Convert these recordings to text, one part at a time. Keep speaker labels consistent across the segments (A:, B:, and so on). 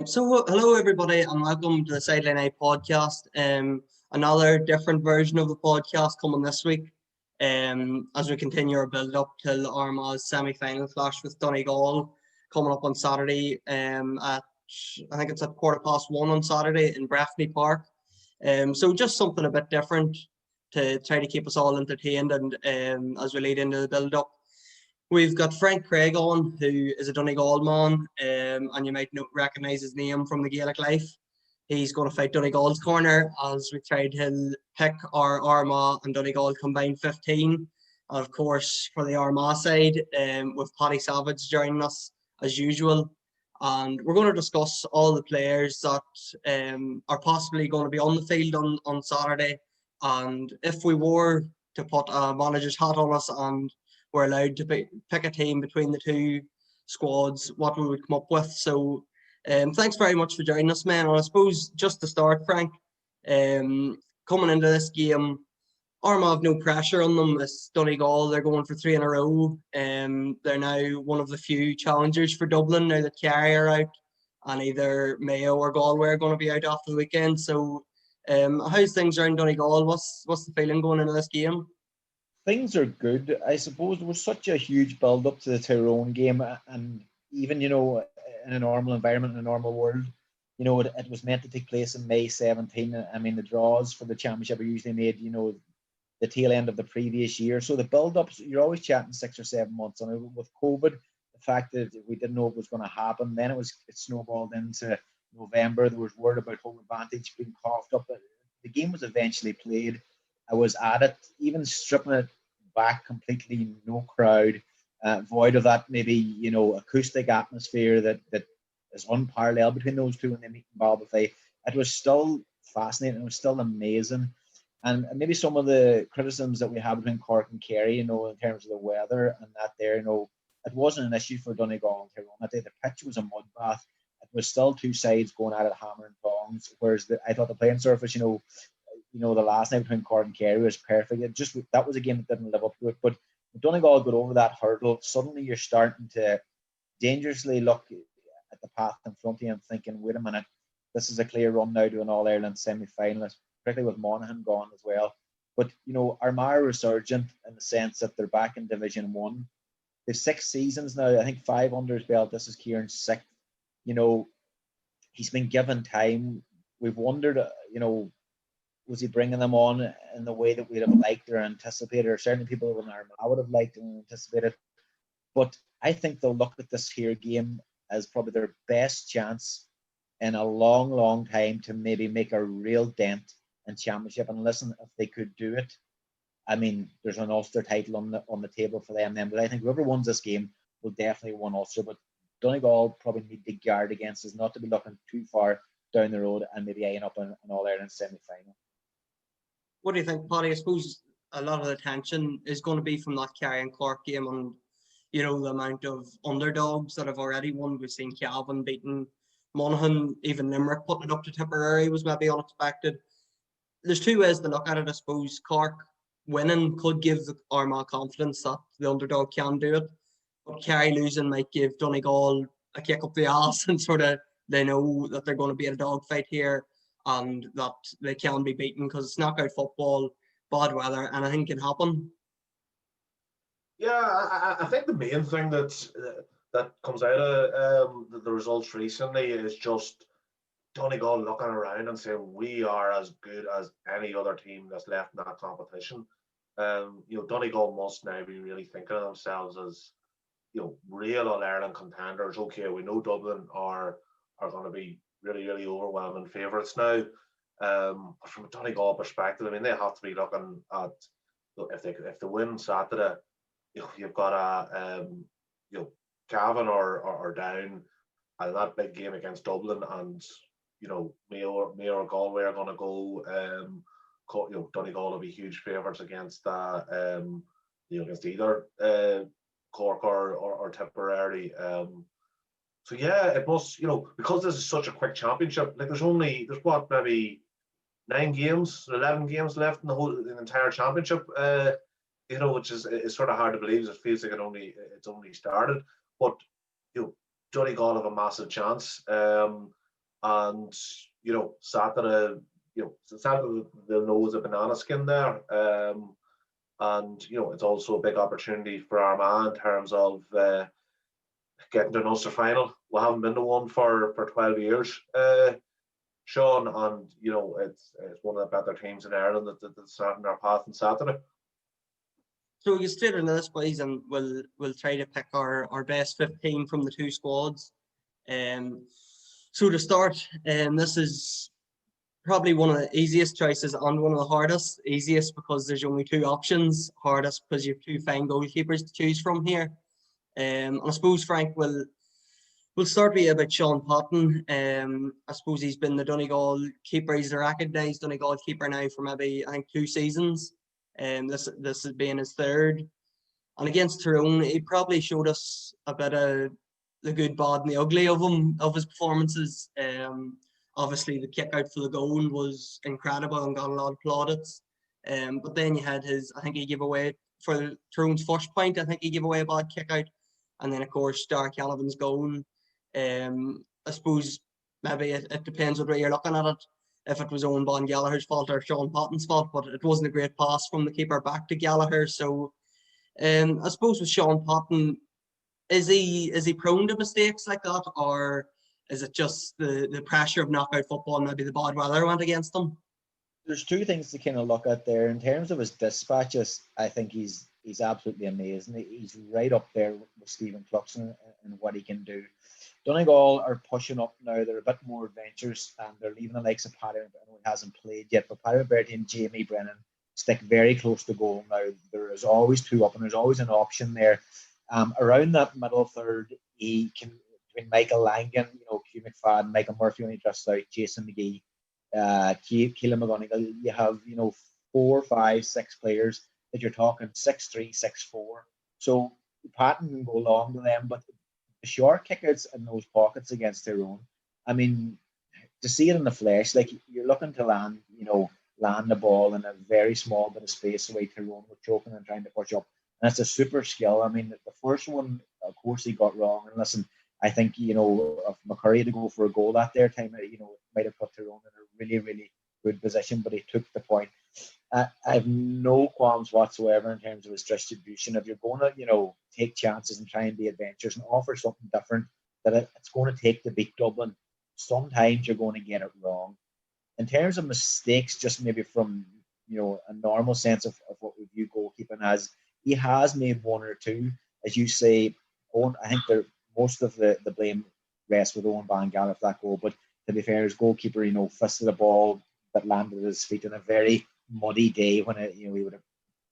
A: So, hello everybody, and welcome to the Sideline Eye podcast. Another different version of the podcast coming this week. As we continue our build up till Armagh's semi-final clash with Donegal coming up on Saturday. At I think it's at 1:15 on Saturday in Breffni Park. So just something a bit different to try to keep us all entertained, and as we lead into the build up. We've got Frank Craig on, who is a Donegal man, and you might recognise his name from the Gaelic Life. He's going to fight Donegal's corner as we try to pick our Armagh and Donegal combined 15. And of course, for the Armagh side, with Paddy Savage joining us as usual. And we're going to discuss all the players that are possibly going to be on the field on Saturday. And if we were to put a manager's hat on us and we're allowed to pick a team between the two squads, what we would come up with. So thanks very much for joining us, man. And I suppose just to start, Frank, coming into this game, Armagh have no pressure on them. It's Donegal, they're going for three in a row. They're now one of the few challengers for Dublin now that Kerry are out, and either Mayo or Galway are going to be out after the weekend. So how's things around Donegal? What's the feeling going into this game?
B: Things are good. I suppose there was such a huge build up to the Tyrone game, and even in a normal environment, in a normal world, it was meant to take place in May 17. I mean, the draws for the championship are usually made, the tail end of the previous year. So the build ups, you're always chatting 6 or 7 months. And with COVID, the fact that we didn't know it was going to happen, then it snowballed into November. There was word about home advantage being coughed up. The game was eventually played. I was at it, even stripping it back completely, no crowd, void of that maybe acoustic atmosphere that is unparalleled between those two when they meet in Balbafay. It was still fascinating. It was still amazing, and maybe some of the criticisms that we have between Cork and Kerry, in terms of the weather and that it wasn't an issue for Donegal and Tyrone that day. The pitch was a mud bath. It was still two sides going at it hammer and tongs, whereas I thought the playing surface, the last night between Cork and Kerry was perfect. That was a game that didn't live up to it. But when Donegal got over that hurdle, suddenly you're starting to dangerously look at the path in front of you and thinking, wait a minute, this is a clear run now to an All-Ireland semi-finalist, particularly with Monaghan gone as well. But, Armagh are resurgent in the sense that they're back in Division 1. They've 6 seasons now. I think 5 under his belt. This is Kieran's 6th. He's been given time. We've wondered, was he bringing them on in the way that we'd have liked or anticipated, or certainly people in Armagh would have liked and anticipated. But I think they'll look at this here game as probably their best chance in a long, long time to maybe make a real dent in championship. And listen, if they could do it, I mean, there's an Ulster title on the table for them then. But I think whoever wins this game will definitely win Ulster. But Donegal probably need to guard against us, not to be looking too far down the road and maybe eyeing up an All-Ireland semi-final.
A: What do you think, Paddy? I suppose a lot of the tension is going to be from that Kerry and Cork game, and the amount of underdogs that have already won. We've seen Cavan beating Monaghan, even Limerick putting it up to Tipperary was maybe unexpected. There's two ways to look at it, I suppose. Cork winning could give the Armagh confidence that the underdog can do it, but Kerry losing might give Donegal a kick up the ass and sort of they know that they're going to be in a dogfight here and that they can be beaten because it's knockout football, bad weather, anything can happen.
C: Yeah, I think the main thing that comes out of the results recently is just Donegal looking around and saying we are as good as any other team that's left in that competition. Donegal must now be really thinking of themselves as real All-Ireland contenders. Okay, we know Dublin are going to be really, really overwhelming favourites now. But from a Donegal perspective, I mean, they have to be looking at if they win Saturday, you've got a Cavan or down, and that big game against Dublin, and Mayo or Galway are going to go. Donegal will be huge favourites against against either Cork or Tipperary. So yeah, it must, because this is such a quick championship. Like there's what, maybe 9 games, 11 games left in the entire championship. Which is sort of hard to believe. It feels like it's only started. But Donegal have a massive chance. and Saturday, Saturday they'll know is a banana skin there. And it's also a big opportunity for Armagh in terms of getting to an Ulster final. We haven't been to one for 12 years, Sean, and it's one of the better teams in Ireland that's starting their path on Saturday.
A: So we get straight into this, boys, and we'll try to pick our best 15 from the two squads. So to start, this is probably one of the easiest choices and one of the hardest. Easiest because there's only two options. Hardest because you have two fine goalkeepers to choose from here. And I suppose, Frank, we'll start with about Sean Patton. I suppose he's been the Donegal keeper. He's the recognised Donegal keeper now for maybe, I think, 2 seasons. This has been his third. And against Tyrone, he probably showed us a bit of the good, bad, and the ugly of his performances. Obviously, the kick out for the goal was incredible and got a lot of plaudits. But then you had I think he gave away, for Tyrone's first point, I think he gave away a bad kick out. And then, of course, Dark Callaghan's goal. I suppose maybe it depends what way you're looking at it. If it was Owen Bon Gallagher's fault or Sean Patton's fault, but it wasn't a great pass from the keeper back to Gallagher. So I suppose with Sean Patton, is he prone to mistakes like that, or is it just the pressure of knockout football and maybe the bad weather went against him?
B: There's two things to kind of look at there. In terms of his dispatches, I think he's absolutely amazing. He's right up there with Stephen Cluxton and what he can do. Donegal are pushing up now. They're a bit more adventurous, and they're leaving the likes of Paddy. I know he hasn't played yet, but Paddy McBurdy and Jamie Brennan stick very close to goal now. There is always two up, and there's always an option there. Around that middle third, he can, between Michael Langan, Hugh McFadden, Michael Murphy when he drifts out, Jason McGee, Keelan McGonigal. You have 4, 5, 6 players that you're talking 6'3", 6'4". So Patton can go along to them, but the short kickouts in those pockets against Tyrone, I mean, to see it in the flesh, like you're looking to land the ball in a very small bit of space the way Tyrone were choking and trying to push up. And that's a super skill. I mean, the first one, of course, he got wrong. And listen, I think, if McCurry to go for a goal that there time, it might have put Tyrone in a really, really good position, but he took the point. I have no qualms whatsoever in terms of his distribution. If you're going to, take chances and try and be adventurous and offer something different that it's going to take to beat Dublin, sometimes you're going to get it wrong. In terms of mistakes, just maybe from, a normal sense of what we view goalkeeping as, he has made 1 or 2. As you say, Owen, I think most of the blame rests with Owen Van Gallagher for that goal. But to be fair, his goalkeeper, fisted the ball that landed at his feet on a very muddy day when he would have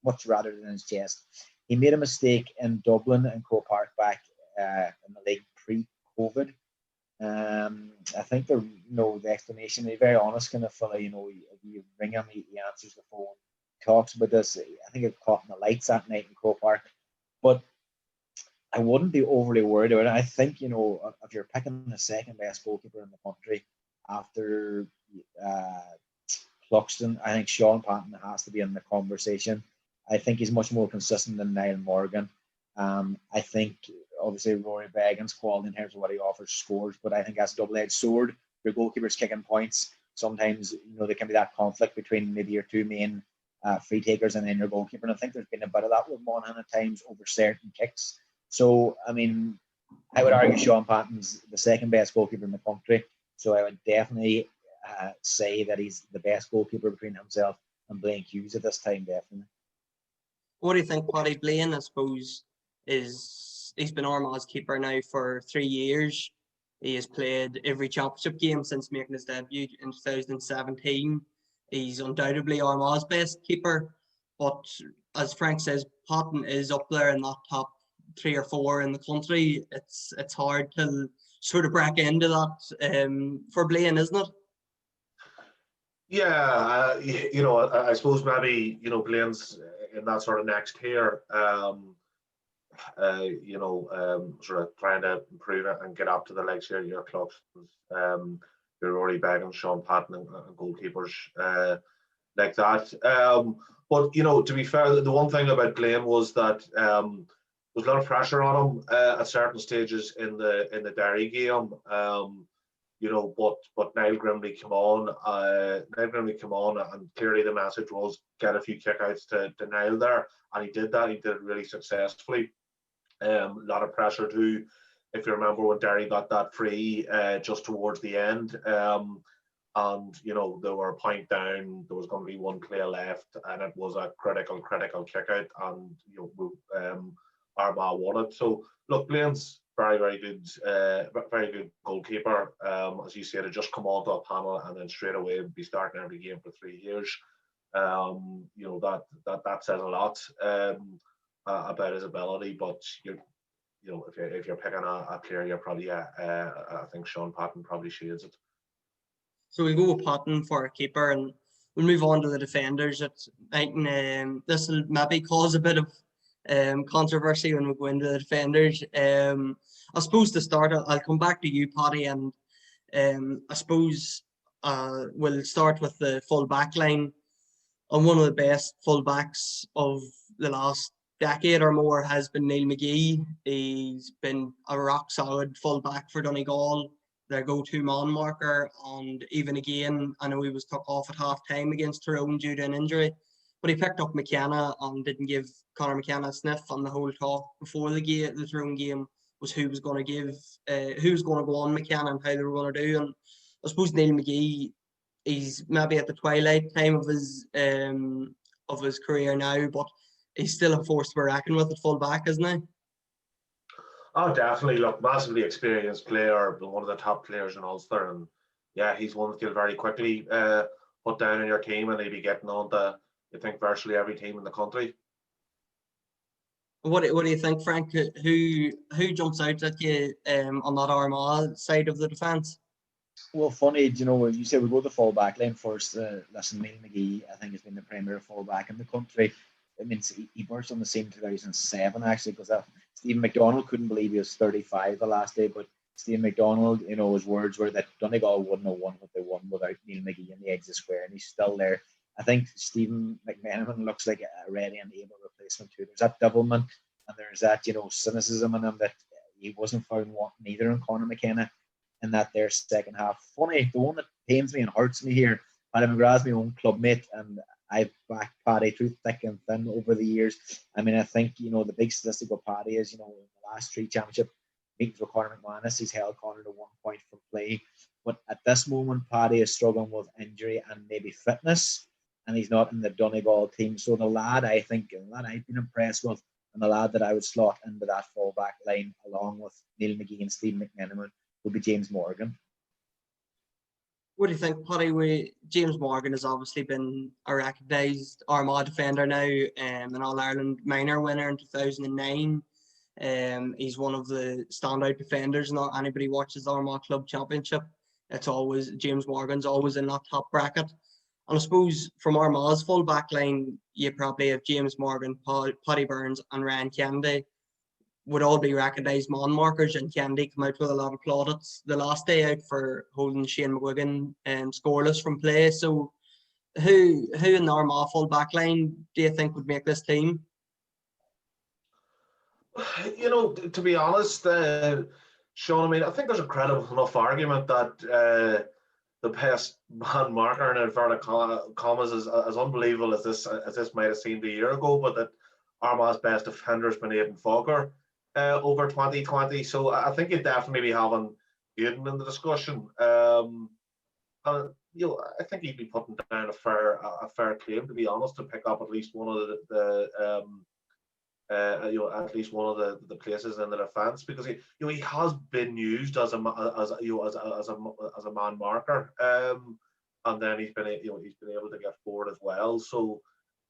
B: much rather than his chest. He made a mistake in Dublin and Croke Park back in the league pre-COVID. I think the explanation, he's very honest kind of fella, you ring him, he answers the phone, talks about this. I think it caught in the lights that night in Croke Park. But I wouldn't be overly worried about it. I think, if you're picking the second best goalkeeper in the country after Cluxton, I think Sean Patton has to be in the conversation. I think he's much more consistent than Niall Morgan. I think, obviously, Rory Beggan's quality in terms of what he offers scores, but I think that's a double-edged sword. Your goalkeeper's kicking points. Sometimes, there can be that conflict between maybe your two main free takers and then your goalkeeper. And I think there's been a bit of that with Monaghan at times over certain kicks. So, I mean, I would argue Sean Patton's the second best goalkeeper in the country. So I would definitely say that he's the best goalkeeper between himself and Blaine Hughes at this time, definitely.
A: What do you think, Paddy? Blaine, I suppose, he's been Armagh's keeper now for 3 years. He has played every championship game since making his debut in 2017. He's undoubtedly Armagh's best keeper. But as Frank says, Patton is up there in that top 3 or 4 in the country. It's hard to sort of break into that for Blaine, isn't it?
C: Yeah, I suppose maybe Blaine's in that sort of next tier. Sort of trying to improve it and get up to the likes of your clubs, your Rory Beggan, Sean Patton, and goalkeepers like that. But to be fair, the one thing about Blaine was that there was a lot of pressure on him at certain stages in the Derry game. But Niall Grimley came on. And clearly the message was get a few kickouts to Niall there, and he did that. He did it really successfully. A lot of pressure too. If you remember when Derry got that free just towards the end, and they were a point down, there was going to be one play left, and it was a critical kick out, and Armagh won it. So look, Blaine's very good goalkeeper. As you said, had just come onto a panel and then straight away be starting every game for 3 years. That says a lot about his ability. But if you're picking a player, you're probably I think Sean Patton probably shades it.
A: So we'll go with Patton for a keeper, and we'll move on to the defenders. This will maybe cause a bit of controversy when we go into the defenders. I suppose to start, I'll come back to you, Paddy, and I suppose we'll start with the full back line. And one of the best fullbacks of the last decade or more has been Neil McGee. He's been a rock solid fullback for Donegal, their go-to man marker, and even again, I know he was took off at half time against Tyrone due to an injury, but he picked up McKenna and didn't give Conor McKenna a sniff. On the whole talk before the Tyrone game was who was going to go on McKenna and how they were going to do. And I suppose Neil McGee, he's maybe at the twilight time of his career now, but he's still a force to be reckoned with at full back, isn't he?
C: Oh, definitely. Look, massively experienced player, one of the top players in Ulster, and yeah, he's one that you'll very quickly put down in your team, and he'll be getting on to, I think, virtually every team in the country.
A: What do you think, Frank? Who jumps out at you on that Armagh side of the defence?
B: Well, funny, you say we go to the full back line first. Listen, Neil McGee, I think, has been the premier full back in the country. I mean, he burst on the scene in 2007, actually, because Stephen McDonald couldn't believe he was 35 the last day. But Stephen McDonald, his words were that Donegal wouldn't have won what they won without Neil McGee in the edge of the square, and he's still there. I think Stephen McMenamin looks like a ready and able replacement too. There's that devilment, and there's that, cynicism in him that he wasn't found wanting either in Conor McKenna in that their second half. Funny, the one that pains me and hurts me here, Paddy McGrath's my own clubmate, and I've backed Paddy through thick and thin over the years. I mean, I think, the big statistic with Paddy is, in the last 3 championship meetings with Conor McManus, he's held Conor to 1 point from play. But at this moment, Paddy is struggling with injury and maybe fitness, and he's not in the Donegal team. So the lad I've been impressed with, and the lad that I would slot into that full back line along with Neil McGee and Stephen McMenamin would be James Morgan.
A: What do you think, Paddy? James Morgan has obviously been a recognised Armagh defender now, an All-Ireland minor winner in 2009. He's one of the standout defenders. Not anybody watches the Armagh Club Championship. James Morgan's always in that top bracket. And I suppose from Armagh's full back line, you probably have James Morgan, Paddy Burns and Ryan Kennedy would all be recognised man markers, and Kennedy come out with a lot of plaudits the last day out for holding Shane McGuigan scoreless from play. So who in the Armagh full back line do you think would make this team?
C: To be honest, Sean, I mean, I think there's a credible enough argument that the best man marker in inverted commas is as unbelievable as this might have seemed a year ago, but that Armagh's best defender has been Aidan Fogger over 2020. So I think you'd definitely be having Aidan in the discussion. I think he'd be putting down a fair claim, to be honest, to pick up at least one of at least one of the places in the defence, because he has been used as a man marker, and then he's been able to get forward as well. So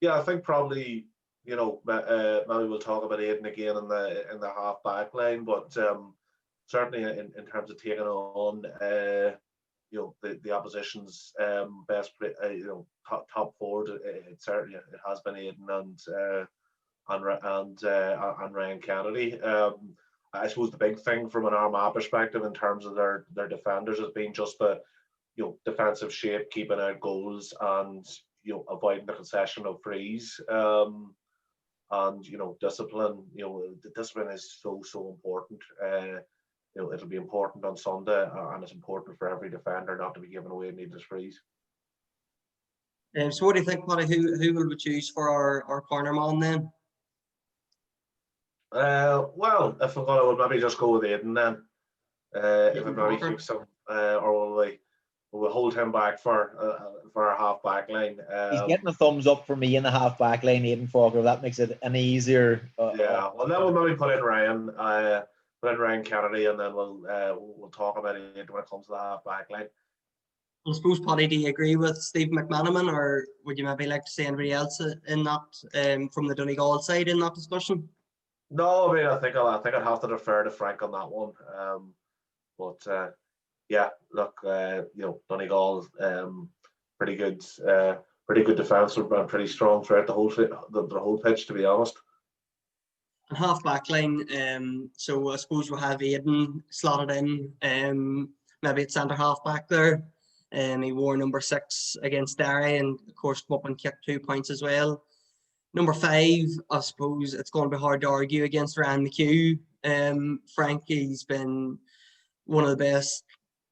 C: yeah, I think probably maybe we'll talk about Aidan again in the half back line, but certainly in terms of taking on the opposition's best play, top forward, it certainly has been Aidan and Ryan Kennedy. I suppose the big thing from an Armagh perspective in terms of their defenders has been just the defensive shape, keeping out goals, and avoiding the concession of frees. And discipline. The discipline is so important. it'll be important on Sunday, and it's important for every defender not to be giving away needless frees.
A: So what do you think, Paddy? Who will we choose for our corner man then?
C: Well, if we're gonna, we'll maybe just go with Aiden then. If it maybe
A: Walker.
C: keeps him, or will we hold him back for our half back line?
B: He's getting a thumbs up for me in the half back line, Aidan Faulkner. That makes it an easier.
C: Yeah, well, then we'll maybe put in Ryan Kennedy, and then we'll talk about it when it comes to the half back line.
A: I suppose, Paddy, do you agree with Steve McManaman, or would you maybe like to see anybody else in that from the Donegal side in that discussion?
C: No, I mean, I think I'd have to defer to Frank on that one. But yeah, look, Donegal, pretty good defence, and pretty strong throughout the whole pitch, to be honest.
A: And half back line, so I suppose we'll have Aiden slotted in, maybe at centre half back there. He wore number 6 against Derry, and of course come up and kicked 2 points as well. Number 5, I suppose it's going to be hard to argue against Ryan McHugh. Frankie's been one of the best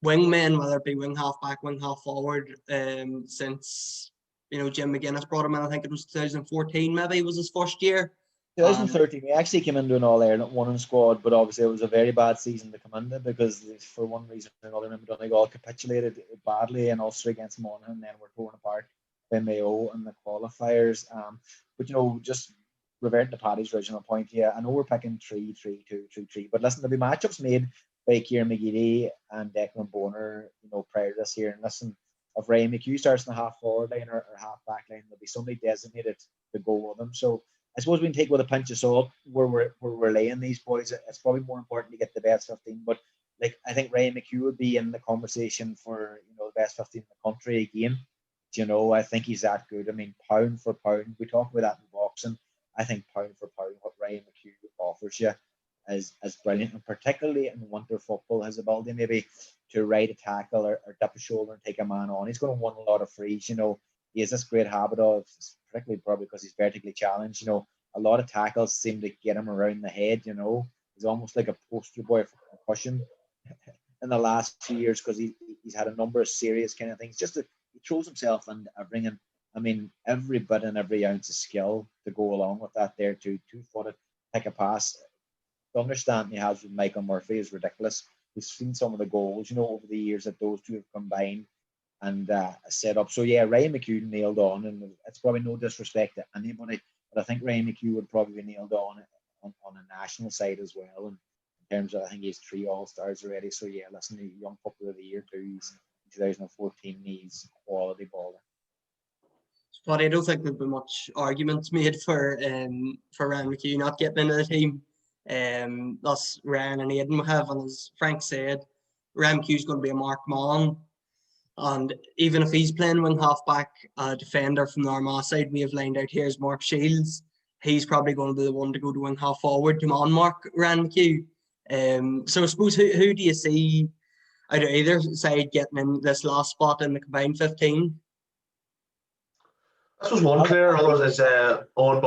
A: wingmen, whether it be wing half back, wing half forward, since Jim McGuinness brought him in. I think it was 2014, maybe was his first year.
B: 2013, we actually came into an All-Ireland winning squad, but obviously it was a very bad season to come into because for one reason or another, remember Donegal capitulated badly in Ulster against Monaghan, and then were torn apart by Mayo in the qualifiers. But just reverting to Paddy's original point, yeah, I know we're picking 3-3-2, 3-3, but listen, there'll be matchups made by Kieran McGeady and Declan Bonner, prior to this year. And listen, if Ryan McHugh starts in the half forward line or half back line, there'll be somebody designated to go with him. So I suppose we can take with a pinch of salt where we're laying these boys. It's probably more important to get the best 15. But I think Ryan McHugh would be in the conversation for the best 15 in the country again. I think he's that good. I mean, pound for pound, we talk about that in boxing. I think pound for pound, what Ryan McHugh offers you is brilliant, and particularly in winter football, his ability maybe to ride a tackle or dip a shoulder and take a man on. He's going to win a lot of frees. He has this great habit of, particularly probably because he's vertically challenged, a lot of tackles seem to get him around the head. He's almost like a poster boy for concussion in the last 2 years because he's had a number of serious kind of things. He throws himself into everything. I mean, every bit and every ounce of skill to go along with that there, two-footed, pick a pass. The understanding he has with Michael Murphy is ridiculous. We've seen some of the goals, over the years that those two have combined and set up. So, yeah, Ryan McHugh nailed on, and it's probably no disrespect to anybody, but I think Ryan McHugh would probably be nailed on a national side as well. And in terms of, I think he's 3 All-Stars already. So, yeah, listen, the Young Footballer of the Year too. He's 2014, he's quality baller.
A: But I don't think there'll be much arguments made for Ryan McHugh not getting into the team. That's Ryan and Aidan will have, and as Frank said, Ryan McHugh's going to be a marked man. And even if he's playing wing half back, a defender from the Armagh side we have lined out here is Mark Shields. He's probably going to be the one to go to wing half forward to man mark Ryan McHugh. So I suppose who do you see out of either side getting in this last spot in the combined 15?
C: This was one clear. Others is Owen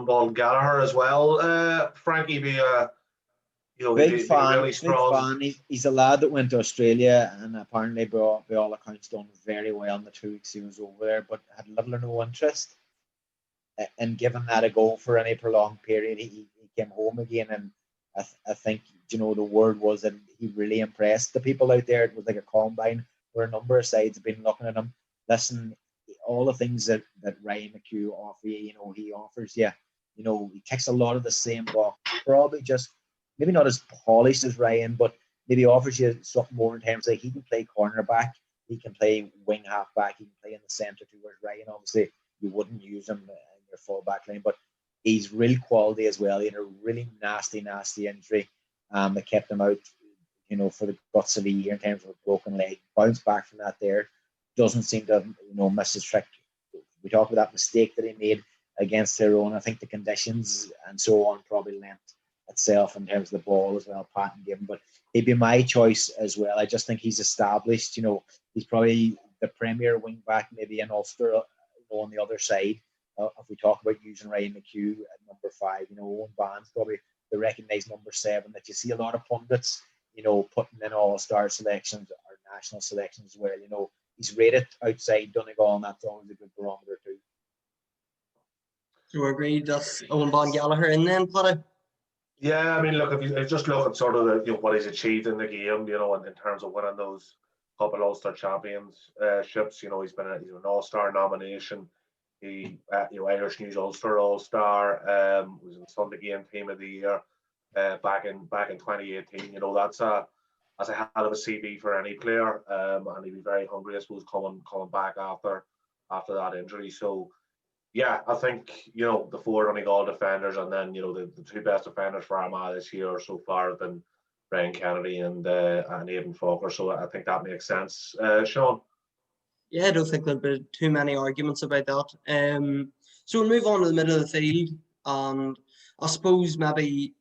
C: Ball Gallagher as well. Frankie be
B: big fan.
C: Really strong.
B: Big fan. He's a lad that went to Australia and apparently, by all accounts, done very well in the 2 weeks he was over there, but had little or no interest in giving that a go for any prolonged period. He came home again, and I think the word was that he really impressed the people out there. It was like a combine where a number of sides have been looking at him. Listen, all the things that Ryan McHugh he offers you. He ticks a lot of the same box. Probably just maybe not as polished as Ryan, but maybe offers you something more in terms of he can play cornerback, he can play wing half back, he can play in the centre too. Whereas Ryan, obviously, you wouldn't use him in your full back line, but he's real quality as well. He had a really nasty injury that kept him out, for the guts of a year in terms of a broken leg. Bounced back from that there. Doesn't seem to have, missed his trick. We talked about that mistake that he made against Tyrone. I think the conditions and so on probably lent itself in terms of the ball as well, Patton gave him. But he'd be my choice as well. I just think he's established. He's probably the premier wing back maybe in Ulster on the other side. If we talk about using Ryan McHugh at number 5, Owen Van's probably the recognised number 7 that you see a lot of pundits, you know, putting in all-star selections or national selections as well. You know, he's rated outside Donegal, and that's always a good barometer too.
A: So we agreed that's Owen Bon Gallagher in then, Paddy.
C: Yeah, I mean, look, if you just look at sort of what he's achieved in the game, you know, in terms of winning those couple Ulster Championships, you know, he's an All-Star nomination. He, Irish News Ulster All-Star, was in the Sunday Game Team of the Year back in 2018. You know, that's a hell of a CV for any player, and he'd be very hungry, I suppose, coming back after that injury. So, yeah, I think, you know, the 4 Donegal defenders, and then, you know, the 2 best defenders for Armagh this year so far have been Brian Kennedy and Aidan Faulkner. So I think that makes sense. Sean?
A: Yeah, I don't think there'll be too many arguments about that. So we'll move on to the middle of the field, and I suppose maybe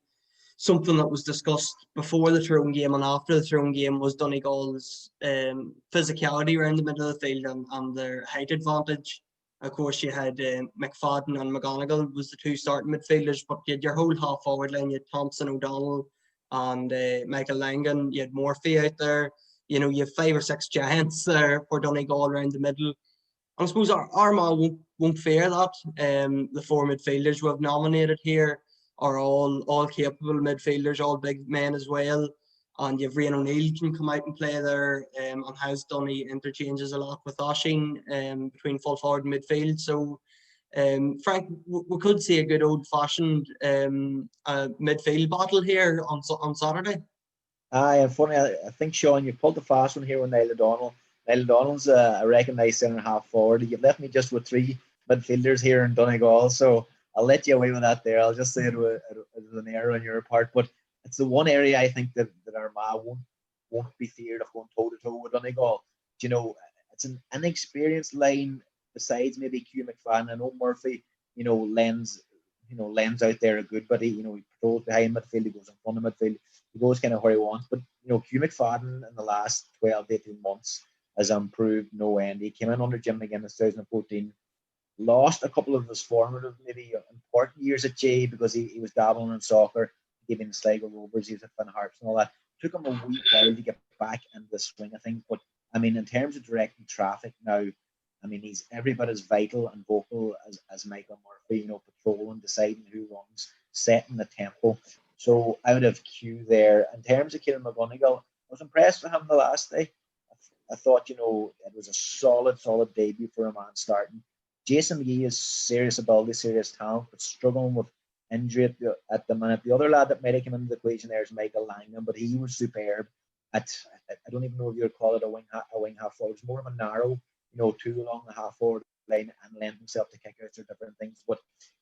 A: something that was discussed before the Tyrone game and after the Tyrone game was Donegal's physicality around the middle of the field and their height advantage. Of course, you had McFadden and McGonigal was the 2 starting midfielders, but you had your whole half forward line. You had Thompson, O'Donnell, and Michael Langan. You had Murphy out there. You know, you have 5 or 6 giants there for Donegal around the middle. And I suppose Armagh won't fear that. The 4 midfielders we have nominated here are all capable midfielders, all big men as well. And you've Rian O'Neill can come out and play there, and has done. He interchanges a lot with Oisín between full forward and midfield. So, Frank, we could see a good old-fashioned midfield battle here on Saturday.
B: And funny, I think, Sean, you pulled the fast one here with Niall O'Donnell. Niall O'Donnell's a recognised centre half forward. You've left me just with 3 midfielders here in Donegal, so I'll let you away with that there. I'll just say it was an error on your part, but it's the one area I think that Armagh won't be feared of going toe to toe with Donegal. You know, it's an inexperienced line besides maybe Hugh McFadden. I know Murphy, you know, lends out there a good, but he patrols behind midfield, he goes in front of midfield, he goes kind of where he wants. But you know, Hugh McFadden in the last 12 to 18 months has improved no end. He came in under Jim McGinn in 2014. Lost a couple of his formative, maybe important years at Jay because he was dabbling in soccer, giving Sligo Rovers, he was at Finn Harps and all that. Took him a wee while to get back into the swing of things. But I mean, in terms of directing traffic now, I mean, he's every bit as vital and vocal as Michael Murphy, you know, patrolling, deciding who runs, setting the tempo. So out of Q there. In terms of Kieran McGonigal, I was impressed with him the last day. I thought, you know, it was a solid debut for a man starting. Jason McGee is serious ability, serious talent, but struggling with injury at the minute. The other lad that might have come into the equation there is Michael Langan, but he was superb I don't even know if you would call it a wing half forward. It's more of a narrow, you know, 2 along the half forward line and lend himself to kickouts or different things. But,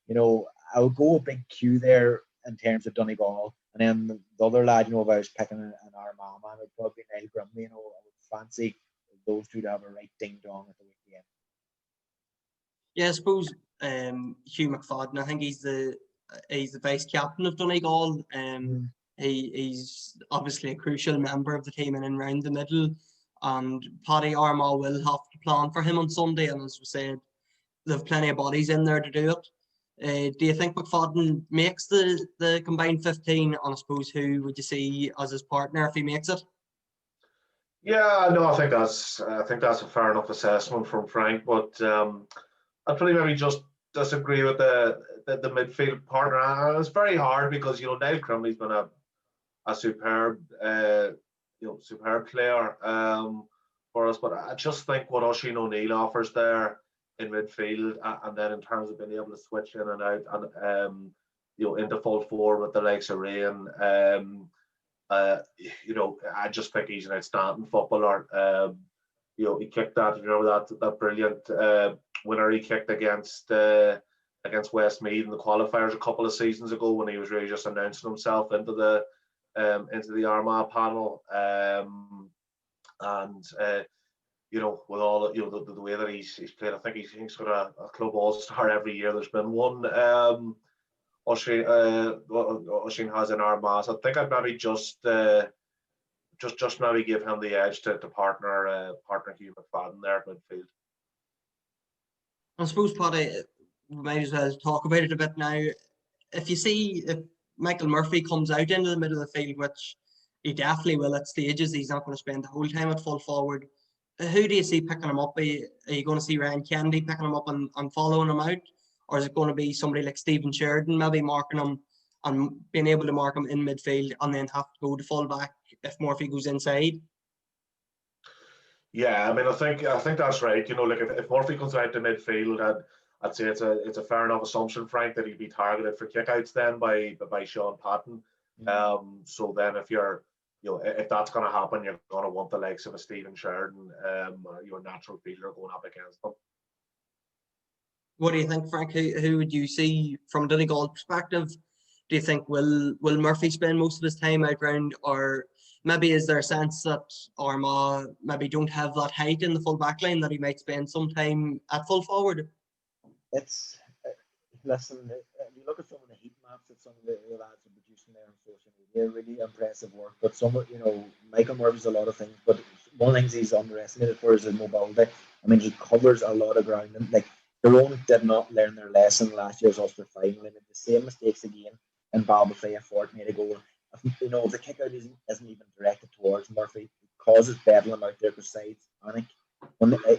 B: you know, I would go a big Q there in terms of Donegal. And then the other lad, you know, if I was picking an Armagh man, it would probably be Niall Grimley. You know, I would fancy those 2 to have a right ding dong at the weekend.
A: Yeah, I suppose Hugh McFadden, I think he's the vice captain of Donegal. He's obviously a crucial member of the team in and around the middle. And Paddy Armagh will have to plan for him on Sunday. And as we said, there've plenty of bodies in there to do it. Do you think McFadden makes the combined 15? And I suppose who would you see as his partner if he makes it?
C: Yeah, no, I think that's a fair enough assessment from Frank, but I'd probably maybe just disagree with the midfield partner. And it's very hard because, you know, Niall Grimley's been a superb superb player for us, but I just think what Oisín O'Neill offers there in midfield, and then in terms of being able to switch in and out and into full forward with the likes of Rain, I just think he's an outstanding footballer. He kicked that, that brilliant winner he kicked against Westmeath in the qualifiers a couple of seasons ago when he was really just announcing himself into the Armagh panel, with all the way that he's played, I think he's got a club all-star every year. There's been one. Oisín has in Armagh. So I think I'd maybe just maybe give him the edge to partner Hugh McFadden there at midfield.
A: I suppose, Paddy, we might as well talk about it a bit now. If Michael Murphy comes out into the middle of the field, which he definitely will at stages. He's not going to spend the whole time at full forward. Who do you see picking him up? Are you going to see Ryan Kennedy picking him up and following him out? Or is it going to be somebody like Stephen Sheridan maybe marking him and being able to mark him in midfield and then have to go to full back if Murphy goes inside?
C: Yeah, I mean, I think that's right. Like if Murphy comes out to midfield, I'd say it's a fair enough assumption, Frank, that he'd be targeted for kickouts then by Sean Patton. So then if that's going to happen, you're going to want the likes of a Stephen Sheridan, your natural fielder, going up against them.
A: What do you think, Frank? Who would you see from Donegal's perspective? Do you think will Murphy spend most of his time out round, or maybe is there a sense that Armagh maybe don't have that height in the full back line that he might spend some time at full forward?
B: It's listen. You look at some of the heat maps that some of the lads are producing there on social media. Really impressive work. But Michael Murphy's a lot of things. But one of the things he's underestimated for is his mobility. I mean, he covers a lot of ground. And like Tyrone did not learn their lesson last year's Ulster final. They made the same mistakes again. And Balbafay Fort made a goal. If the kick out isn't even directed towards Murphy, it causes Bedlam out there besides panic.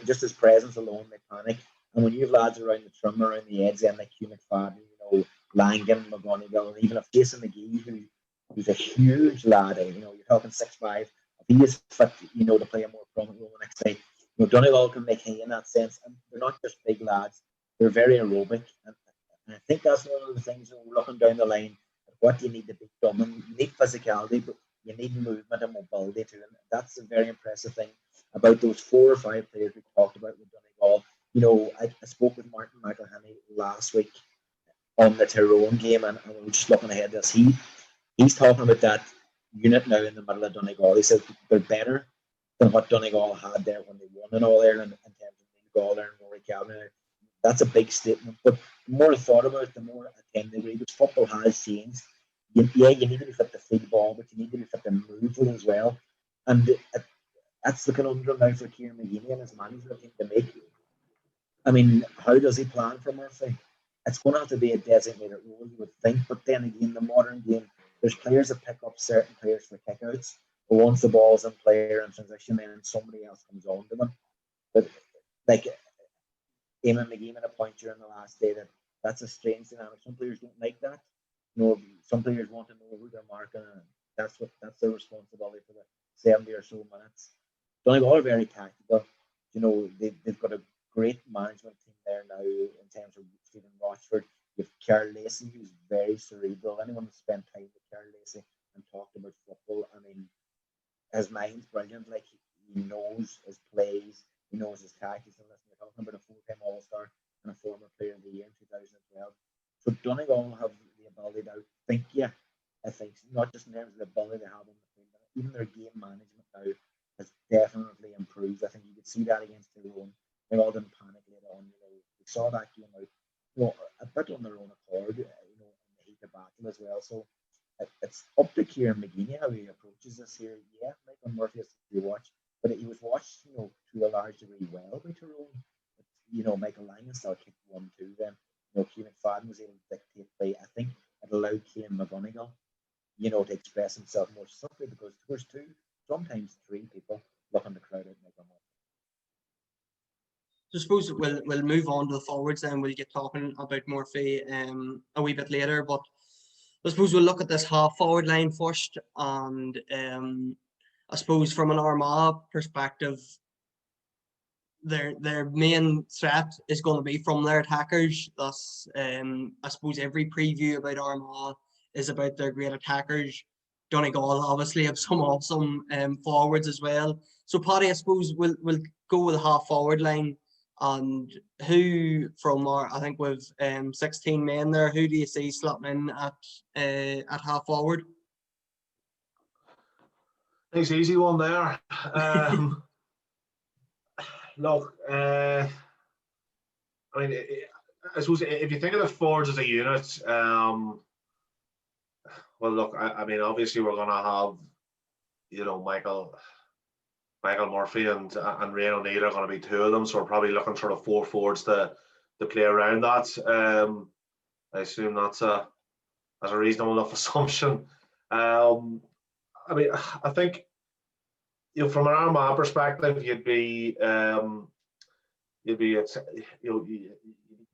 B: Just his presence alone, they panic. And when you have lads around the trim, around the edge, and like Hugh McFadden, Langan, McGonigal, and even a Jason McGee, who's a huge lad, you're talking 6'5". If he is fit, to play a more prominent role next day, Donegal can make hay in that sense. And they're not just big lads, they're very aerobic. And I think that's one of the things we're looking down the line. What you need to beat them, and you need physicality, but you need movement and mobility too. And that's a very impressive thing about those 4 or 5 players we talked about with Donegal. I spoke with Martin McElhenney last week on the Tyrone game, and we were just looking ahead at this. He's talking about that unit now in the middle of Donegal. He says they're better than what Donegal had there when they won in All Ireland in terms of Neil Gallagher and Rory Kavanagh. That's a big statement. But the more I thought about it, the more I tend to agree. But football has changed. You need to be fit to feed ball, but you need to be fit to move with as well. And that's the conundrum now for Kieran McGeeney and his management team to make. I mean, how does he plan for Murphy? It's going to have to be a designated role, you would think. But then again, the modern game, there's players that pick up certain players for kickouts. But once the ball's in play or in transition, then somebody else comes on to them. But like Eamon McGee made a point during the last day that's a strange dynamic. Some players don't like that. Some players want to know who they're marking, and that's their responsibility for the 70 or so minutes. Donegal are very tactical. They've got a great management team there now in terms of Stephen Rochford. You have Carl Lacey, who's very cerebral. Anyone who's spent time with Carl Lacey and talked about football, I mean, his mind's brilliant. Like he knows his plays, he knows his tactics. And listen, you're talking about a 4-time All-Star and a former Player of the Year in 2012. So Donegal have the ability to outthink you. I think not just in terms of the ability to have on the field, but even their game management now has definitely improved. I think you could see that against Tyrone. They all didn't panic later on. We saw that game out, a bit on their own accord, in the heat of battle as well. So it's up to Kieran McGeeney how he approaches this here. Yeah, Michael Murphy has to be watched, but he was watched, to a large degree well by Tyrone. But, Michael Langan still kicked 1-2 then. Kieran McFadden was able to dictate play. I think it allowed Kieran McGonigal, to express himself more simply because there's 2, sometimes 3 people looking to crowd out Michael Murphy.
A: So I suppose we'll move on to the forwards and we'll get talking about Murphy a wee bit later. But I suppose we'll look at this half forward line first. And I suppose from an Armagh perspective, their main threat is going to be from their attackers. Thus, I suppose every preview about Armagh is about their great attackers. Donegal obviously have some awesome forwards as well. So Paddy, I suppose we'll go with the half forward line. And who from I think we've 16 men there. Who do you see slotting in at half forward?
C: Nice easy one there. Look, I mean, I suppose if you think of the forwards as a unit, well, look, I mean, obviously we're going to have, Michael Murphy and Ryan O'Neill are going to be 2 of them, so we're probably looking sort of 4 forwards to play around that. I assume that's a as a reasonable enough assumption. I mean, I think, from an Armagh perspective, you'd be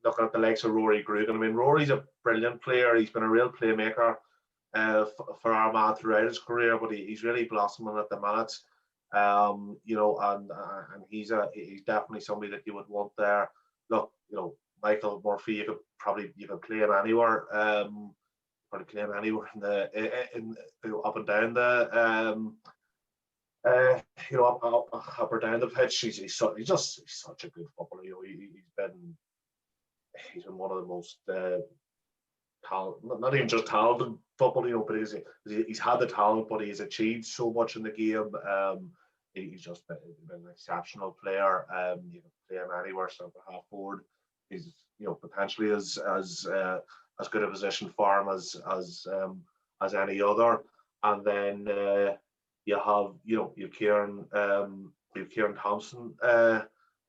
C: looking at the likes of Rory Grugan. I mean, Rory's a brilliant player. He's been a real playmaker for Armagh throughout his career, but he's really blossoming at the minute. And he's definitely somebody that you would want there. Look, Michael Murphy, you could play him anywhere. Probably play him anywhere in up and down the up or down the pitch. He's such a good footballer. He's been one of the most not even just talented footballer, but he's had the talent, but he's achieved so much in the game. He's just been an exceptional player. You can play him anywhere, centre half forward. He's potentially as good a position for him as any other. And then you have Kieran Thompson,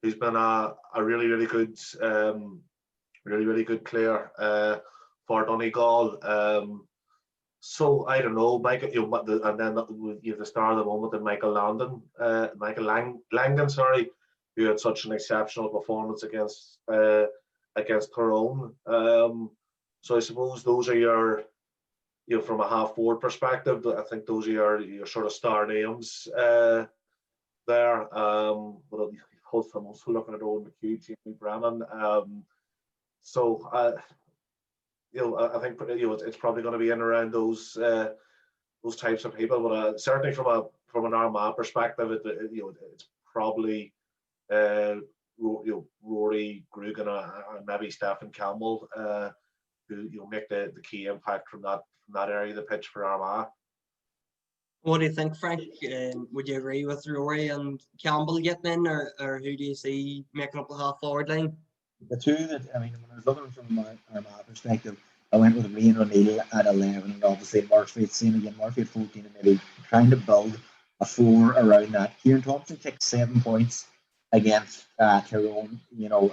C: who's been a really good player for Donegal. So I don't know, Michael, and then you have the star of the moment in Michael Langdon, sorry, who had such an exceptional performance against Tyrone. So I suppose those are your, from a half forward perspective, I think those are your sort of star names there. But I'm also looking at Owen McHugh, Jamie Brennan. So I think it's probably going to be in around those types of people. But certainly from an Armagh perspective, it's probably Rory Grugan and maybe Stephen Campbell who make the key impact from that area of the pitch for Armagh.
A: What do you think, Frank? Would you agree with Rory and Campbell getting in, or who do you see making up the half forward line?
B: The two that, when I was looking from my Armagh perspective, I went with Rian O'Neill at 11, and obviously Murphy, same again, Murphy at 14, and maybe trying to build a 4 around that. Kieran Thompson took 7 points against Tyrone.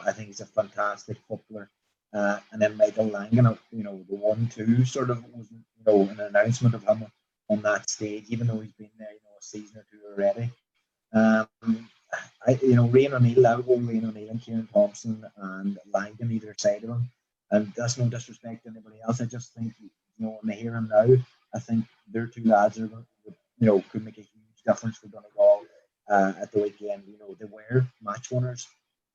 B: I think he's a fantastic footballer. And then Michael Langan, the 1-2 sort of was, an announcement of him on that stage, even though he's been there, a season or two already. Rian O'Neill, I would go Rian O'Neill and Kieran Thompson and Langan either side of him. And that's no disrespect to anybody else. I just think, when they hear him now, I think their two lads are, could make a huge difference for Donegal at the weekend. They were match winners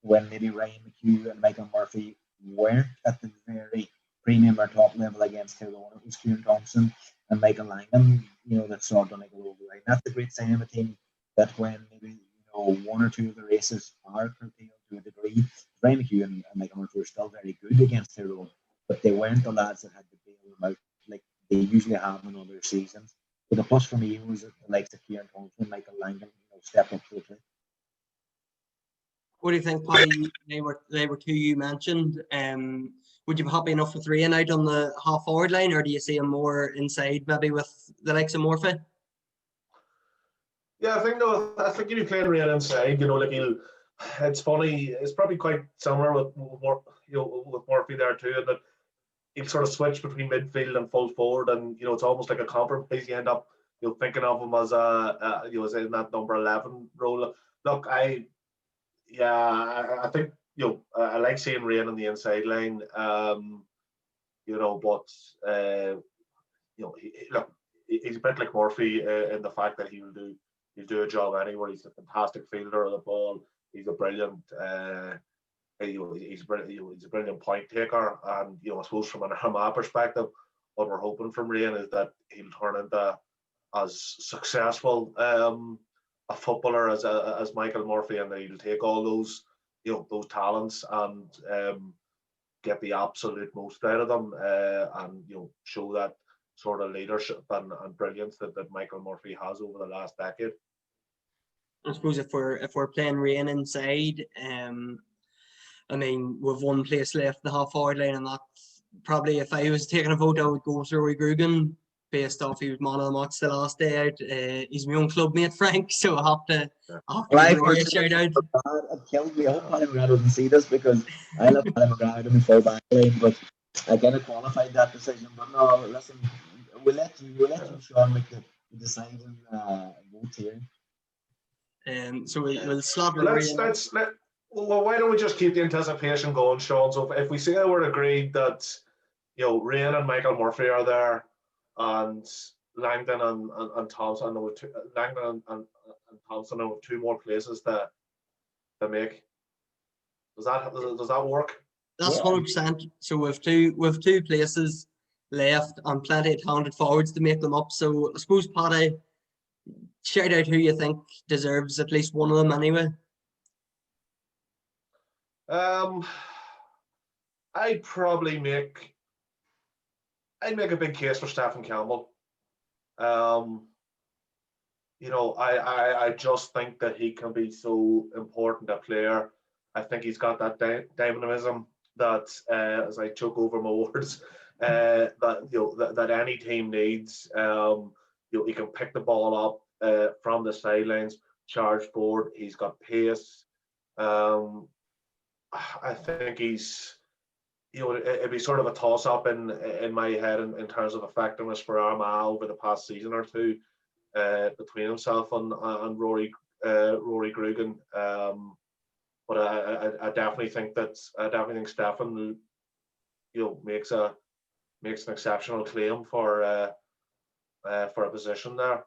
B: when maybe Ryan McHugh and Michael Murphy weren't at the very premium or top level against Tyrone. It was Kieran Thompson and Michael Langan, that saw Donegal over the line. That's a great sign of a team that when maybe one or two of the races are curtailed to a degree. Ryan McHugh and Michael Murphy were still very good against Tyrone, but they weren't the lads that had to bail them out like they usually have in other seasons. But the plus for me was the likes of Kieran Thompson and Michael Langan step up to the plate.
A: What do you think, Paddy? They were two you mentioned. Would you be happy enough with Rian out on the half forward line, or do you see him more inside, maybe with the likes of Murphy?
C: Yeah, I think you'll be playing Rian inside. It's funny. It's probably quite similar with Murphy there too, and that he'll sort of switch between midfield and full forward, and it's almost like a compromise. You end up thinking of him as as in that number 11 role. Look, I think I like seeing Rian on the inside line. Look, he's a bit like Murphy in the fact that he'll do a job anywhere. He's a fantastic fielder of the ball. He's a brilliant he's a brilliant point taker. And I suppose from an Armagh perspective, what we're hoping from Rian is that he'll turn into as successful a footballer as Michael Murphy, and that he'll take all those those talents and get the absolute most out of them, and show that sort of leadership and brilliance that Michael Murphy has over the last decade.
A: I suppose if we're playing Rian inside, we've one place left in the half forward line, and that's probably, if I was taking a vote, I would go with Rory Grugan, based off he was man of the match the last day out. He's my own club mate, Frank, so I have to give Rory a shout out.
B: It killed me. I hope Paddy McGrath doesn't see this, because I love Paddy McGrath in the full back line, but I kind of qualified that decision, but no, listen, we'll let you Sean make the deciding vote here.
A: So we'll slot
C: Well,
A: Rory in.
C: well, why don't we just keep the anticipation going, Sean? So if we say that we're agreed that Ryan and Michael Murphy are there, and Langdon and Thompson, and with Langdon and Thompson, and with 2 more places to make. Does that work?
A: That's
B: Yeah.
A: 100%. So we've two places left and plenty of talented forwards to make them up. So I suppose, Paddy, shout out who you think deserves at least one of them anyway.
C: I'd probably make a big case for Stephen Campbell. I just think that he can be so important a player. I think he's got that dynamism that, as I choke over my words, that any team needs. He can pick the ball up from the sidelines, charge forward. He's got pace. I think he's, it'd be sort of a toss-up in my head in terms of effectiveness for Armagh over the past season or two, between himself and Rory Grugan. But I definitely think Stefan, makes an exceptional claim for a position there.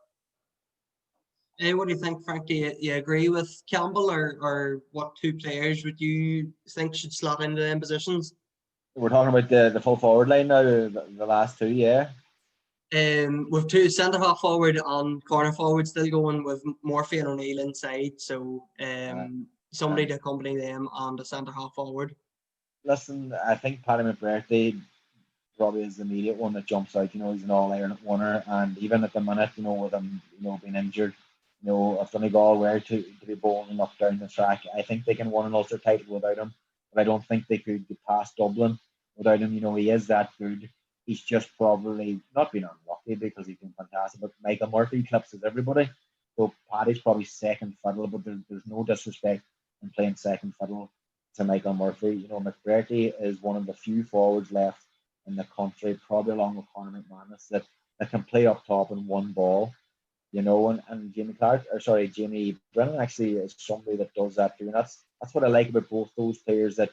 A: What do you think, Frank? Do you agree with Campbell, or what 2 players would you think should slot into them positions?
B: We're talking about the full forward line now, the last 2, yeah.
A: With 2 centre half forward and corner forward still going with Murphy and O'Neill inside. So somebody to accompany them and a centre half forward.
B: Listen, I think Paddy McBrearty probably is the immediate one that jumps out. He's an all-Ireland winner, and even at the minute, with him, being injured, if Donegal were to be bowling up down the track, I think they can win an Ulster title without him. But I don't think they could get past Dublin without him. He is that good. He's just probably not been unlucky because he's been fantastic. But Michael Murphy clipses everybody. So Paddy's probably second fiddle, but there's no disrespect in playing second fiddle to Michael Murphy. McBrearty is one of the few forwards left in the country, probably along with Conor McManus, that can play up top in one ball. And Jamie Brennan actually is somebody that does that too. And that's what I like about both those players, that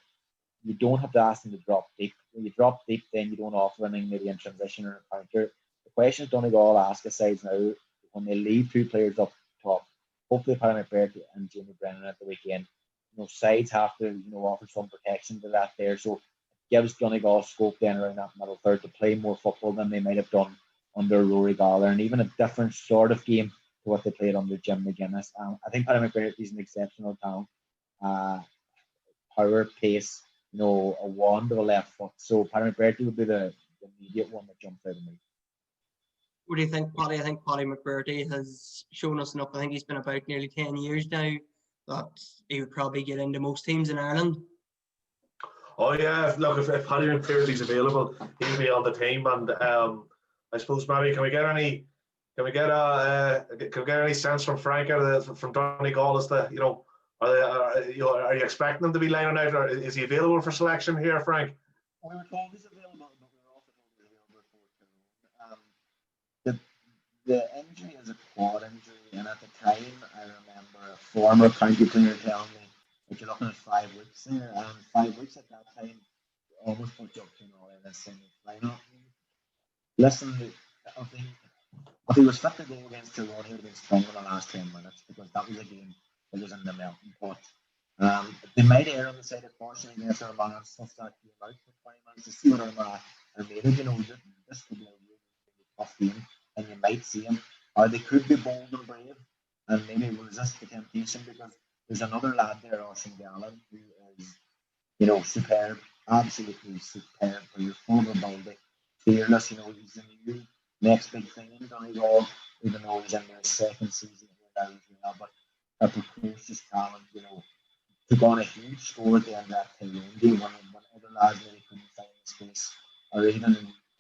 B: you don't have to ask them to drop deep. When you drop deep, then you don't offer anything maybe in transition or a counter. The question Donegal ask sides now, when they leave 2 players up top, hopefully Paddy McBrearty and Jamie Brennan at the weekend, sides have to, offer some protection to that there. So it gives Donegal scope then around that middle third to play more football than they might have done under Rory Gallagher, and even a different sort of game to what they played under Jim McGuinness. I think Paddy McBrearty is an exceptional talent. Power, pace, a wand of a left foot. So Paddy McBrearty would be the immediate one that jumps out of me.
A: What do you think, Paddy? I think Paddy McBrearty has shown us enough. I think he's been about nearly 10 years now that he would probably get into most teams in Ireland.
C: Oh yeah, look, if Paddy McBrearty's available, he'll be on the team. And I suppose maybe can we get any sense from Frank from Donegal as to are you expecting him to be lining out, or is he available for selection here, Frank?
B: We were told he's available, but we were also told he's available for the injury is a quad injury, and at the time I remember a former county player telling me that you're looking at 5 weeks there, and 5 weeks at that time almost put you up to in a semi-final. Listen, if he was fit to go against Tyrone, he would have been strong in the last 10 minutes, because that was a game that was in the melting pot. They might err on the side of caution against Armagh and stuff that game out for 20 minutes to see what Armagh are made of. This could be a really, really tough game, and you might see him, or they could be bold and brave and maybe resist the temptation, because there's another lad there, Oisin Gallen, who is, superb, absolutely superb. He's full of ability, fearless. He's the new next big thing in Donegal, even though he's in their second season here now as well. But a precocious talent, took on a huge score at the end of that Tyrone game when other lads maybe couldn't find the space or even,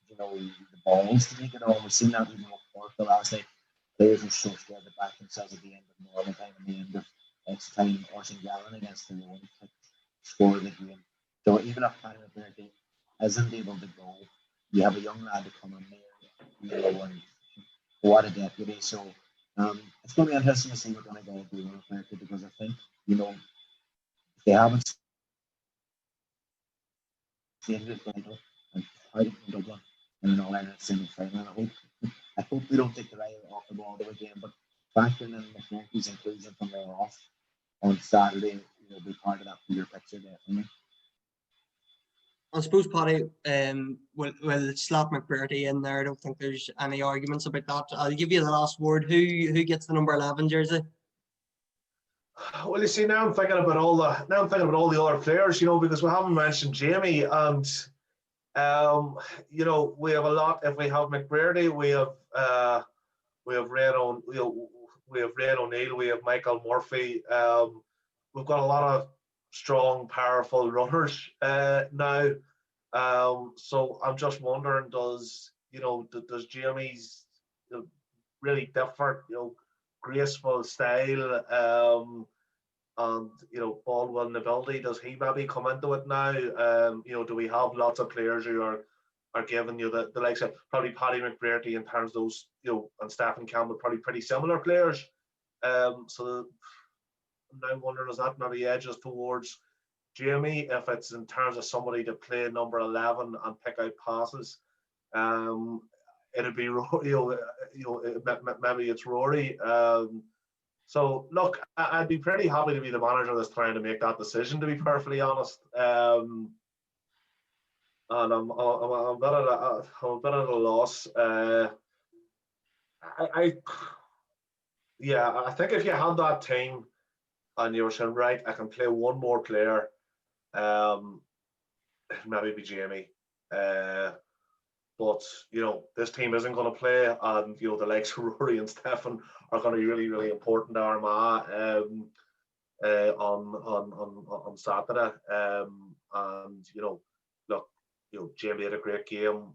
B: the balls to take it on. We've seen that even with Cork the last night. Players were so scared to back themselves at the end of normal time and the end of extra time. Oisin Gallen against Tyrone score of the game. So even if Paddy McBrearty isn't able to go, you have a young lad to come in there, and what a deputy. So it's going to be interesting to see what Donegal do on Thursday, because I think, they haven't seen it vital and out in Dublin in an All-Ireland semi-final. I hope they don't take the eye off the ball again, but factoring in McNulty's inclusion from their off on Saturday will be part of that bigger picture, definitely.
A: I suppose, Paddy, will slap McBurdy in there. I don't think there's any arguments about that. I'll give you the last word. Who gets the number 11 jersey?
C: Well, you see, now I'm thinking about all the other players, because we haven't mentioned Jamie, and we have a lot. If we have McBurdy, we have Ray O'Neill, we have Michael Murphy. We've got a lot of strong, powerful runners now. So I'm just wondering, does Jamie's really different, graceful style, and ball winning ability, does he maybe come into it now? Do we have lots of players who are giving you the likes of probably Paddy McBurdy in terms of those, and Stephen Campbell, probably pretty similar players. So I'm now wondering, is that maybe edges towards Jamie if it's in terms of somebody to play number 11 and pick out passes? It'd be maybe it's Rory. So look, I'd be pretty happy to be the manager that's trying to make that decision, to be perfectly honest. And I'm a bit at a loss. I think if you had that team and you were saying, right, I can play one more player, maybe be Jamie. But this team isn't going to play, and the likes of Rory and Stefan are going to be really, really important to Armagh on Saturday. And look, Jamie had a great game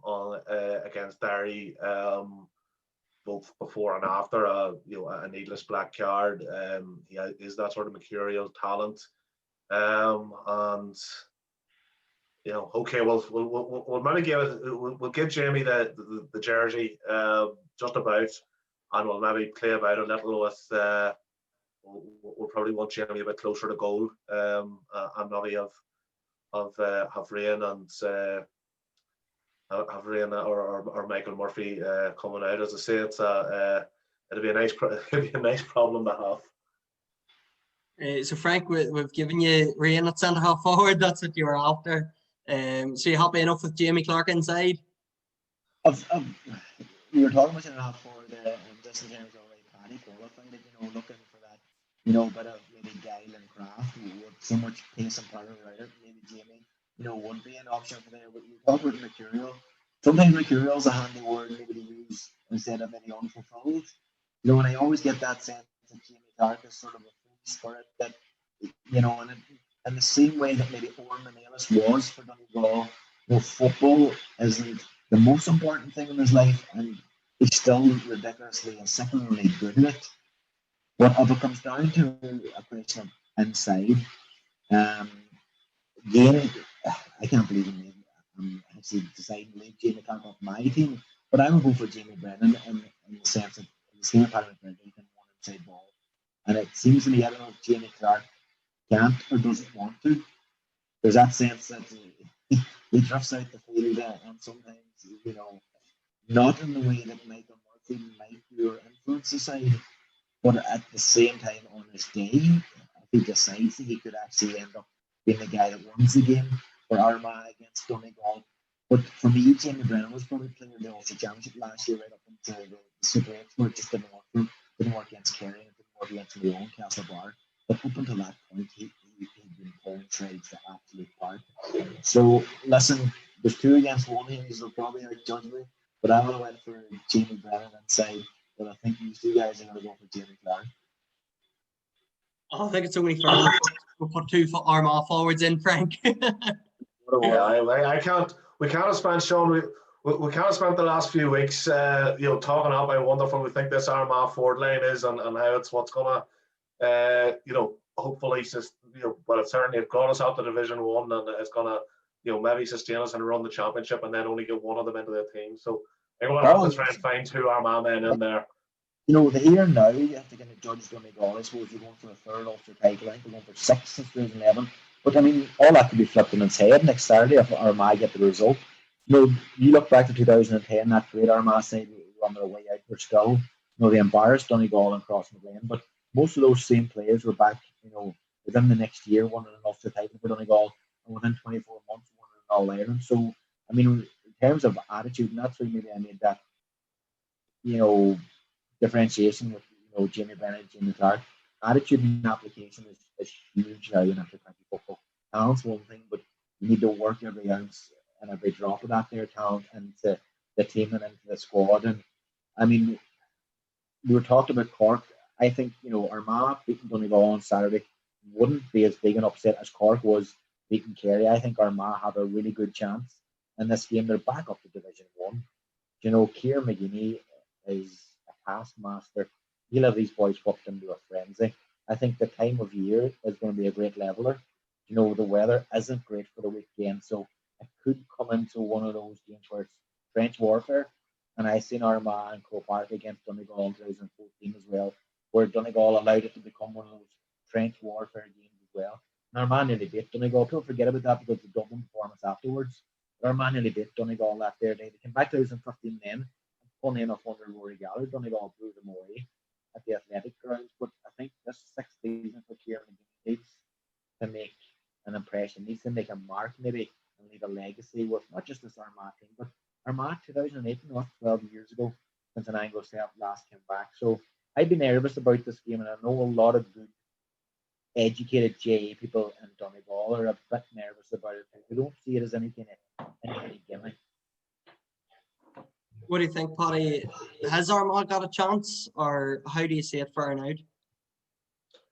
C: against Derry, both before and after a needless black card. He is that sort of mercurial talent, and. Okay, we'll maybe we'll give Jamie the jersey just about, and we'll maybe play about a little with. We'll probably want Jamie a bit closer to goal, and maybe have Rain and or Michael Murphy coming out. As I say, it'll be a nice problem to have.
A: So Frank, we've given you Rain at centre half forward. That's what you were after. So you happy enough with Jamie Clark inside?
B: We were talking about centre half forward there, and just in terms of Paddy qualified it, looking for that, bit of maybe guile and craft with so much pace and power around it. Maybe Jamie, would be an option for there. But you talk about mercurial. Sometimes mercurial is a handy word maybe to use instead of maybe unfulfilled. And I always get that sense that Jamie Clark is sort of a free spirit that, and in the same way that maybe Orman Ellis was for Donegal, football isn't the most important thing in his life, and he's still ridiculously and sickeningly good at it. What if it comes down to a question of inside, again, I can't believe I'm actually deciding to leave Jamie Clark off my team, but I would go for Jamie Brennan in the sense that the same pattern of he can one inside ball. And it seems to me, I don't know if Jamie Clark can't or doesn't want to. There's that sense that he drifts out the field, and sometimes, not in the way that Michael Murphy might do or influence the side, but at the same time on his day, if he decides that he could actually end up being the guy that wins the game for Armagh against Donegal. But for me, Jamie Brennan was probably playing the Ulster Championship last year right up into the Super 8, where it just didn't work for him. Didn't work against Kerry, and didn't work against Leon Castlebar. But up until that point, he'd been pulling trades the absolute part. So, listen, there's 2 against 1 here, so probably outjudge me. But I would have went for Jamie Brennan inside. But I think these 2 guys are going to go for Jamie Clark.
A: I think it's only fair we'll put 2 Armagh forwards in, Frank.
C: I can't. We can't have spent, Sean. We can't have spent the last few weeks, talking about how wonderful we think this Armagh forward line is, and how it's what's gonna, hopefully, just, but it certainly brought us up to Division 1, and it's gonna maybe sustain us and run the championship and then only get one of them into the team. So they're going to have to try and find two Armagh men in there.
B: The here and now, you have to kind of judge Donegal. I suppose they're going for a third Ulster title. I think they're going for 6th since 2011. But I mean, all that could be flipped on its head next Saturday if Armagh get the result. You look back to 2010, that great Armagh side on their way out. They're still, they embarrassed Donegal and Crossmaglen. But most of those same players were back, within the next year, winning an Ulster title for Donegal, and within 24 months, winning an All-Ireland. So, I mean, in terms of attitude, and that's why maybe I made that, differentiation with Jamie Bennett, Jamie Clark. Attitude and application is huge now in after 20 football. Talent's one thing, but you need to work every ounce and every drop of that there talent into the team and into the squad. And I mean, we were talking about Cork. I think Armagh beating Donegal on Saturday wouldn't be as big an upset as Cork was beating Kerry. I think Armagh have a really good chance in this game. They're back up to Division 1. Kieran McGinney is a taskmaster. He'll have these boys whooped into a frenzy. I think the time of year is going to be a great leveler. The weather isn't great for the weekend, so it could come into one of those games where it's trench warfare. And I seen Armagh and Croke Park against Donegal in 2014 as well, where Donegal allowed it to become one of those trench warfare games as well. And Armagh nearly beat Donegal. People forget about that because of the Dublin performance afterwards. But Armagh nearly beat Donegal that day. They came back 2015 then. Funny enough, under Rory Gallagher, Donegal blew them away at the athletic grounds. But I think this 6th season for Kieran needs to make an impression, needs to make a mark maybe and leave a legacy with not just this Armagh team, but Armagh 2008, 12 years ago since an Anglo-Celt last came back. So I'd be nervous about this game, and I know a lot of good educated GAA people in Donegal are a bit nervous about it. They don't see it as any kind of gimmick.
A: What do you think, Paddy? Has Armagh got a chance, or how do you see it faring out?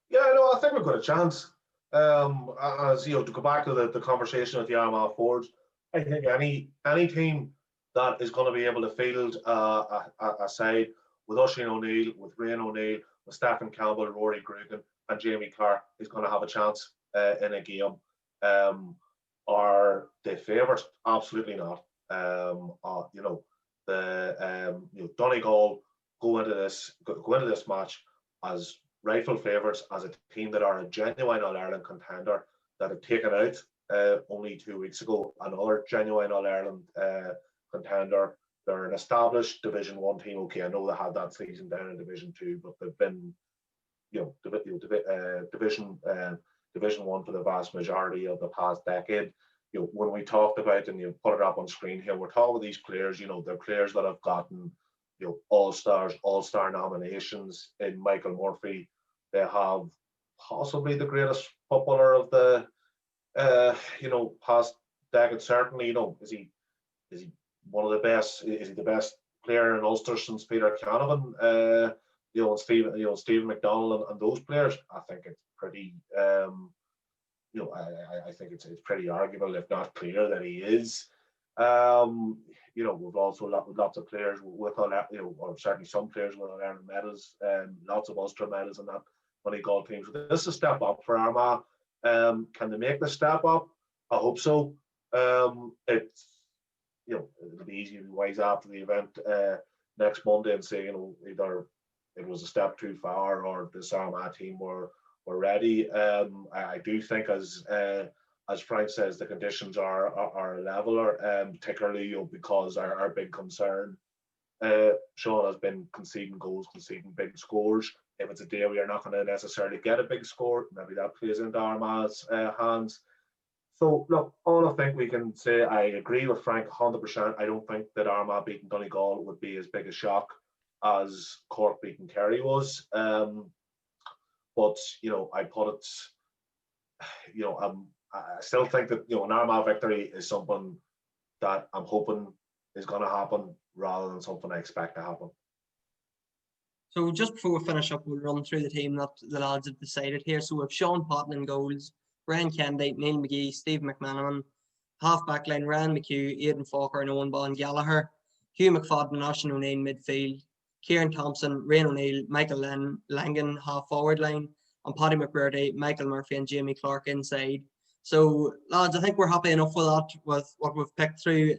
C: Yeah, no, I think we've got a chance. As to go back to the conversation with the Armagh forwards, I think any team that is going to be able to field a side with Oisin O'Neill, with Rian O'Neill, with Stephen Campbell, Rory Grugan, and Jamie Clark is going to have a chance in a game. Are they favourites? Absolutely not. Donegal go into this match as rightful favourites, as a team that are a genuine All-Ireland contender that had taken out only 2 weeks ago another genuine All-Ireland contender. They're an established Division 1 team. Okay, I know they had that season down in Division 2, but they've been Division 1 for the vast majority of the past decade. When we talked about, and you put it up on screen here, we're talking about these players, they're players that have gotten, all-stars, all-star nominations in Michael Murphy. They have possibly the greatest footballer of the, past decade. Certainly, is he one of the best? Is he the best player in Ulster since Peter Canavan? And Stephen McDonald and those players. I think it's pretty. I think it's pretty arguable, if not clear, that he is. We've also lots of players with or certainly some players with All-Ireland medals, lots of Ulster medals and that Donegal teams. So this is a step up for Armagh. Can they make the step up? I hope so. It's it'll be easy to be wise after the event next Monday and say either it was a step too far or this Armagh team were ready. I do think, as Frank says, the conditions are a leveler, particularly because our big concern, Sean, has been conceding goals, conceding big scores. If it's a day we are not going to necessarily get a big score, maybe that plays into Armagh's hands. So, look, all I think we can say, I agree with Frank 100%. I don't think that Armagh beating Donegal would be as big a shock as Cork beating Kerry was. But, I put it, I still think that, an Armagh victory is something that I'm hoping is going to happen rather than something I expect to happen.
A: So just before we finish up, we'll run through the team that the lads have decided here. So we have Sean Patton in goals, Ryan Kennedy, Neil McGee, Steve McManaman, half back line, Ryan McHugh, Aidan Falker and Owen Bond Gallagher, Hugh McFadden, Oisin O'Neill midfield, Kieran Thompson, Rian O'Neill, Michael Langan half forward line, and Paddy McBurdy, Michael Murphy and Jamie Clark inside. So, lads, I think we're happy enough with that, with what we've picked through.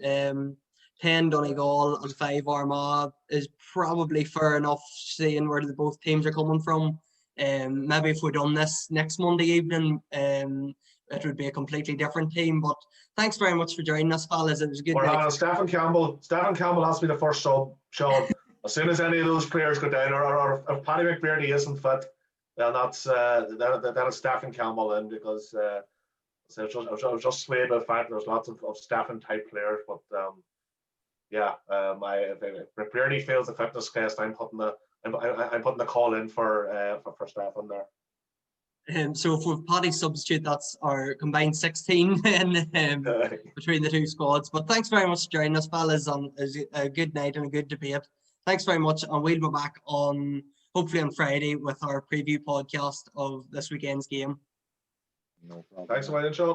A: 10 Donegal and 5 Armagh is probably fair enough, seeing where both teams are coming from. Maybe if we'd done this next Monday evening, it would be a completely different team. But thanks very much for joining us, fellas. It was a good
C: We're
A: night.
C: having Stephen Campbell. Stephen Campbell has to be the first sub, Sean. As soon as any of those players go down, or if Paddy McBurney isn't fit, then that's then it's Stephen Campbell in, because I was just swayed by the fact there's lots of Stephen type players. But yeah, if McBurney fails the fitness test, I'm putting the call in for Stephen there.
A: So if we've Paddy substitute, that's our combined 16 in, between the two squads. But thanks very much for joining us, fellas. It was a good night and a good debate. Thanks very much, and we'll be back hopefully on Friday with our preview podcast of this weekend's game.
B: No problem.
C: Thanks a million, Sean.